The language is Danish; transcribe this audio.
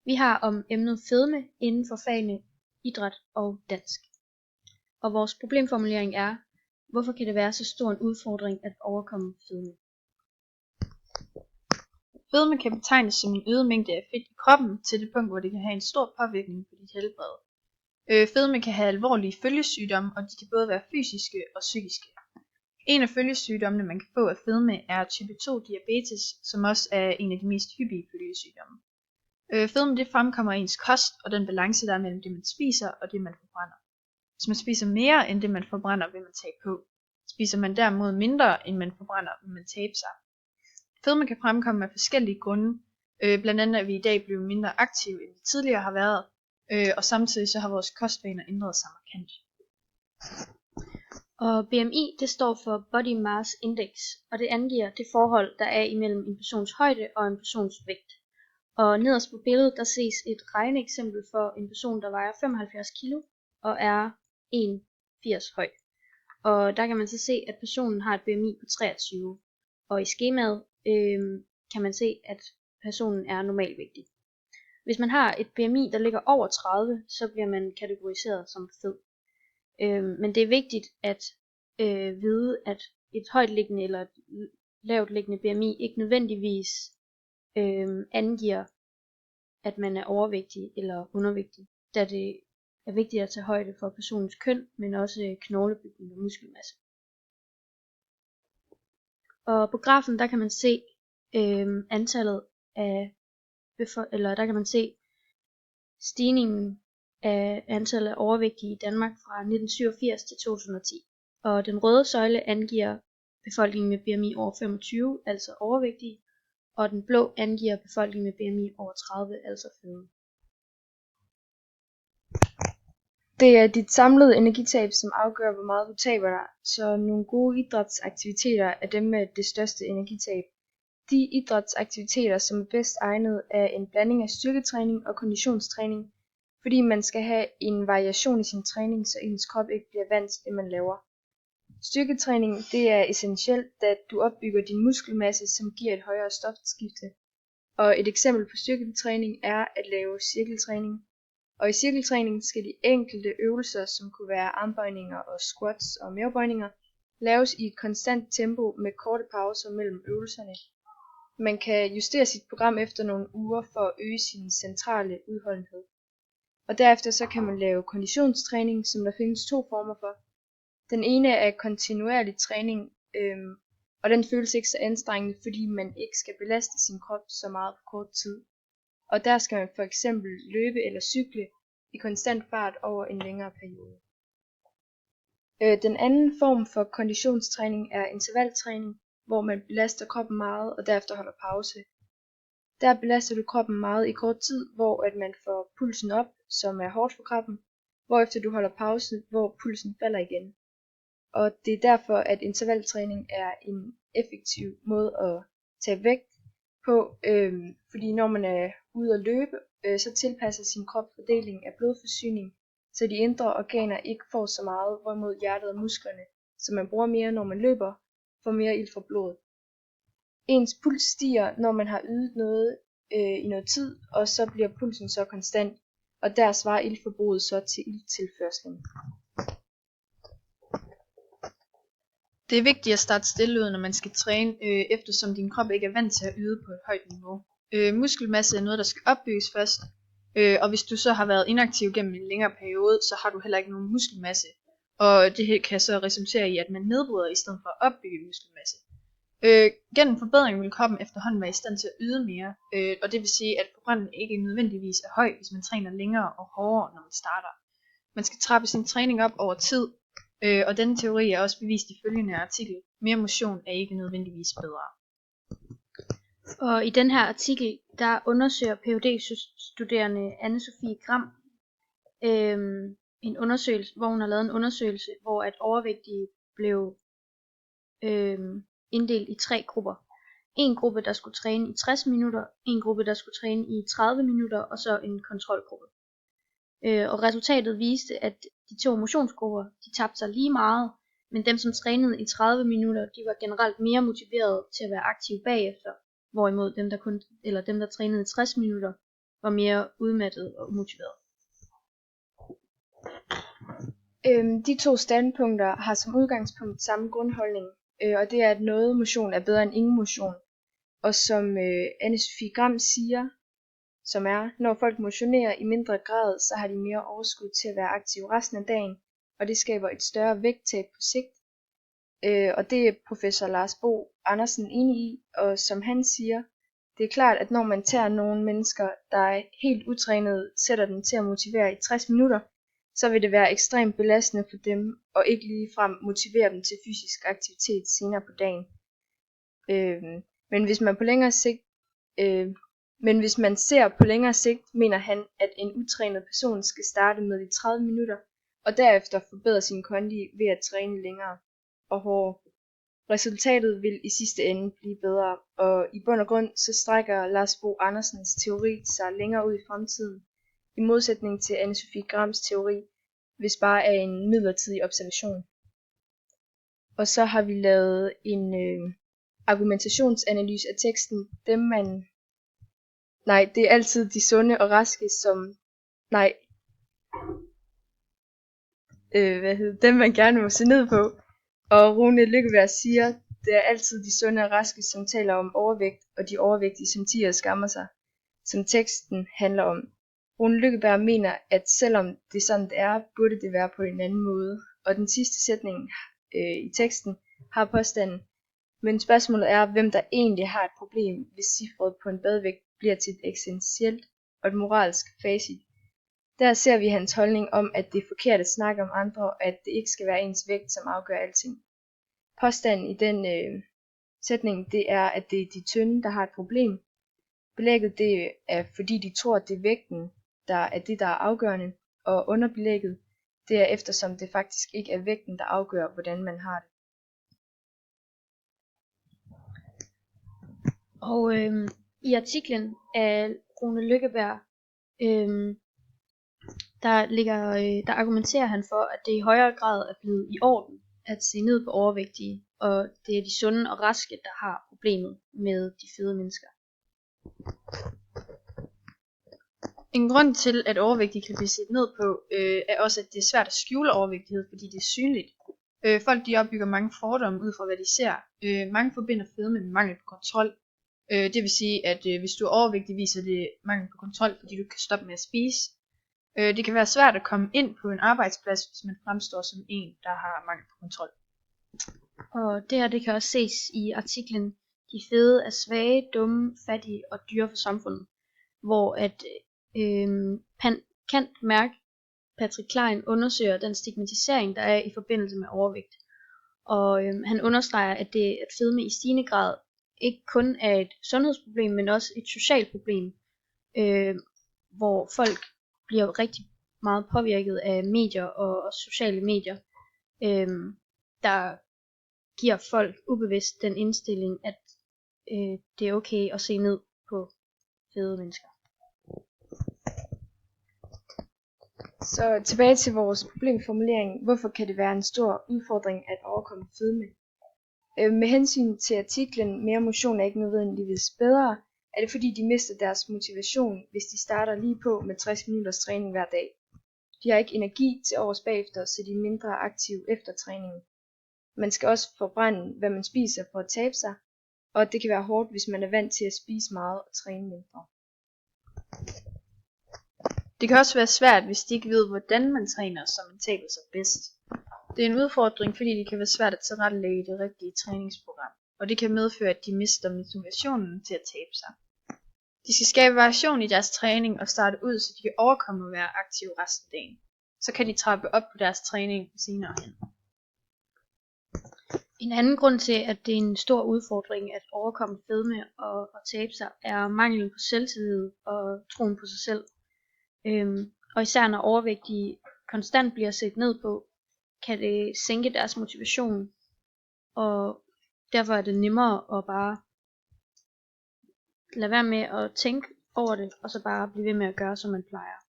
Vi har om emnet fedme inden for fagene idræt og dansk. Og vores problemformulering er, hvorfor kan det være så stor en udfordring at overkomme fedme? Fedme kan betegnes som en øget mængde af fedt i kroppen til det punkt, hvor det kan have en stor påvirkning på dit helbred. Fedme kan have alvorlige følgesygdomme, og de kan både være fysiske og psykiske. En af følgesygdommene, man kan få af fedme, er type 2 diabetes, som også er en af de mest hyppige følgesygdomme. Fedme det fremkommer af ens kost og den balance, der er mellem det, man spiser og det, man forbrænder. Hvis man spiser mere end det, man forbrænder, vil man tabe på. Spiser man derimod mindre, end man forbrænder, vil man tabe sig. Fedme kan fremkomme af forskellige grunde, blandt andet at vi i dag bliver mindre aktive, end vi tidligere har været, og samtidig så har vores kostvaner ændret sig markant. Og BMI det står for Body Mass Index, og det angiver det forhold, der er imellem en persons højde og en persons vægt. Og nederst på billedet der ses et regneeksempel for en person, der vejer 75 kg og er 1,80 høj. Og der kan man så se, at personen har et BMI på 23. Og i skemaet kan man se, at personen er normalvægtig. Hvis man har et BMI, der ligger over 30, så bliver man kategoriseret som fed. Men det er vigtigt at vide, at et højtliggende eller et lavtliggende BMI ikke nødvendigvis angiver, at man er overvægtig eller undervægtig, da det er vigtigt at tage højde for personens køn, men også knoglebygning og muskelmasse. Og på grafen der kan man se antallet af der kan man se stigningen af antallet af overvægtige i Danmark fra 1987 til 2010. Og den røde søjle angiver befolkningen med BMI over 25, altså overvægtige, og den blå angiver befolkningen med BMI over 30, altså fede. Det er dit samlede energitab, som afgør, hvor meget du taber dig, så nogle gode idrætsaktiviteter er dem med det største energitab. De idrætsaktiviteter, som er bedst egnet, er en blanding af styrketræning og konditionstræning, fordi man skal have en variation i sin træning, så ens krop ikke bliver vant til det, man laver. Styrketræning det er essentielt, da du opbygger din muskelmasse, som giver et højere stofskifte. Og et eksempel på styrketræning er at lave cirkeltræning. Og i cirkeltræning skal de enkelte øvelser, som kunne være armbøjninger og squats og mavebøjninger, laves i et konstant tempo med korte pauser mellem øvelserne. Man kan justere sit program efter nogle uger for at øge sin centrale udholdenhed. Og derefter så kan man lave konditionstræning, som der findes to former for. Den ene er kontinuerlig træning, og den føles ikke så anstrengende, fordi man ikke skal belaste sin krop så meget på kort tid. Og der skal man for eksempel løbe eller cykle i konstant fart over en længere periode. Den anden form for konditionstræning er intervaltræning, hvor man belaster kroppen meget og derefter holder pause. Der belaster du kroppen meget i kort tid, hvor at man får pulsen op, som er hårdt for kroppen, hvorefter du holder pause, hvor pulsen falder igen. Og det er derfor, at intervaltræning er en effektiv måde at tage vægt på, fordi når man er ude at løbe, så tilpasser sin krop fordelingen af blodforsyning, så de indre organer ikke får så meget, hvorimod hjertet og musklerne, som man bruger mere, når man løber, får mere ilt fra blodet. Ens puls stiger, når man har ydet noget i noget tid, og så bliver pulsen så konstant, og der svarer iltforbruget så til ilttilførslen. Det er vigtigt at starte stille ud, når man skal træne, eftersom din krop ikke er vant til at yde på et højt niveau. Muskelmasse er noget, der skal opbygges først, og hvis du så har været inaktiv gennem en længere periode, så har du heller ikke nogen muskelmasse. Og det kan så resultere i, at man nedbryder i stedet for at opbygge muskelmasse. Gennem forbedring vil kroppen efterhånden være i stand til at yde mere, og det vil sige, at forbrændingen ikke nødvendigvis er høj, hvis man træner længere og hårdere, når man starter. Man skal trappe sin træning op over tid, og denne teori er også bevist i følgende artikel. Mere motion er ikke nødvendigvis bedre. Og i den her artikel, der undersøger Ph.D.-studerende Anne-Sophie Gram en undersøgelse, hvor hun har lavet en undersøgelse, hvor at overvægtige blev inddelt i 3 grupper. En gruppe, der skulle træne i 60 minutter, en gruppe, der skulle træne i 30 minutter, og så en kontrolgruppe. Og resultatet viste, at de 2 motionsgrupper, de tabte sig lige meget, men dem, som trænede i 30 minutter, de var generelt mere motiverede til at være aktive bagefter, hvorimod dem, der trænede i 60 minutter, og mere udmattet og umotiveret. De to standpunkter har som udgangspunkt samme grundholdning, og det er, at noget motion er bedre end ingen motion. Og som Anne-Sophie Gram siger, som er, når folk motionerer i mindre grad, så har de mere overskud til at være aktive resten af dagen, og det skaber et større vægttab på sigt. Og det er professor Lars Bo Andersen enig i, og som han siger, det er klart, at når man tager nogle mennesker, der er helt utrænede, sætter dem til at motivere i 60 minutter, så vil det være ekstremt belastende for dem, og ikke ligefrem motivere dem til fysisk aktivitet senere på dagen. Men hvis man ser på længere sigt, mener han, at en utrænet person skal starte med de 30 minutter, og derefter forbedre sin kondi ved at træne længere og hårdere. Resultatet vil i sidste ende blive bedre, og i bund og grund så strækker Lars Bo Andersens teori sig længere ud i fremtiden, i modsætning til Anne-Sophie Grams teori, hvis bare er en midlertidig observation. Og så har vi lavet en argumentationsanalyse af teksten, det er altid de sunde og raske, dem man gerne må se ned på. Og Rune Lykkeberg siger, det er altid de sunde og raske, som taler om overvægt, og de overvægtige, som tiger og skammer sig, som teksten handler om. Rune Lykkeberg mener, at selvom det er sådan det er, burde det være på en anden måde. Og den sidste sætning i teksten har påstanden, men spørgsmålet er, hvem der egentlig har et problem, hvis cifret på en badevægt bliver til et eksistentielt og et moralsk facit. Der ser vi hans holdning om, at det er forkert at snakke om andre, og at det ikke skal være ens vægt, som afgør alting. Påstanden i den sætning, det er, at det er de tynde, der har et problem. Belægget det er, fordi de tror, at det er vægten, der er det, der er afgørende, og underbelægget, det er eftersom det faktisk ikke er vægten, der afgør, hvordan man har det. Og i artiklen af Rune Lykkeberg, der argumenterer han for, at det i højere grad er blevet i orden at se ned på overvægtige, og det er de sunde og raske, der har problemet med de fede mennesker. En grund til, at overvægtige kan blive set ned på, er også, at det er svært at skjule overvægtighed, fordi det er synligt. Folk de opbygger mange fordomme ud fra, hvad de ser. Mange forbinder fedme med mangel på kontrol. Det vil sige, at hvis du er overvægtig, viser det mangel på kontrol, fordi du ikke kan stoppe med at spise. Det kan være svært at komme ind på en arbejdsplads, hvis man fremstår som en, der har mangel på kontrol. Og det kan også ses i artiklen De fede er svage, dumme, fattige og dyre for samfundet, hvor at Kant Mærk Patrick Klein undersøger den stigmatisering, der er i forbindelse med overvægt. Og han understreger, at fedme i stigende grad ikke kun er et sundhedsproblem, men også et socialt problem, hvor folk bliver rigtig meget påvirket af medier og sociale medier, der giver folk ubevidst den indstilling, at det er okay at se ned på fede mennesker. Så tilbage til vores problemformulering. Hvorfor kan det være en stor udfordring at overkomme fedme? Med hensyn til artiklen mere motion er ikke nødvendigvis bedre, er det fordi de mister deres motivation, hvis de starter lige på med 60 minutters træning hver dag. De har ikke energi til års bagefter, så de er mindre aktive efter træningen. Man skal også forbrænde, hvad man spiser for at tabe sig, og det kan være hårdt, hvis man er vant til at spise meget og træne mindre. Det kan også være svært, hvis de ikke ved, hvordan man træner, så man taber sig bedst. Det er en udfordring, fordi det kan være svært at tilrettelægge det rigtige træningsprogram, og det kan medføre, at de mister motivationen til at tabe sig. De skal skabe variation i deres træning og starte ud, så de kan overkomme at være aktive resten af dagen. Så kan de trappe op på deres træning senere hen. En anden grund til, at det er en stor udfordring at overkomme fedme og tabe sig, er manglen på selvtillid og troen på sig selv. Og især når overvægtige konstant bliver set ned på, kan det sænke deres motivation, og derfor er det nemmere at bare lade være med at tænke over det, og så bare blive ved med at gøre, som man plejer.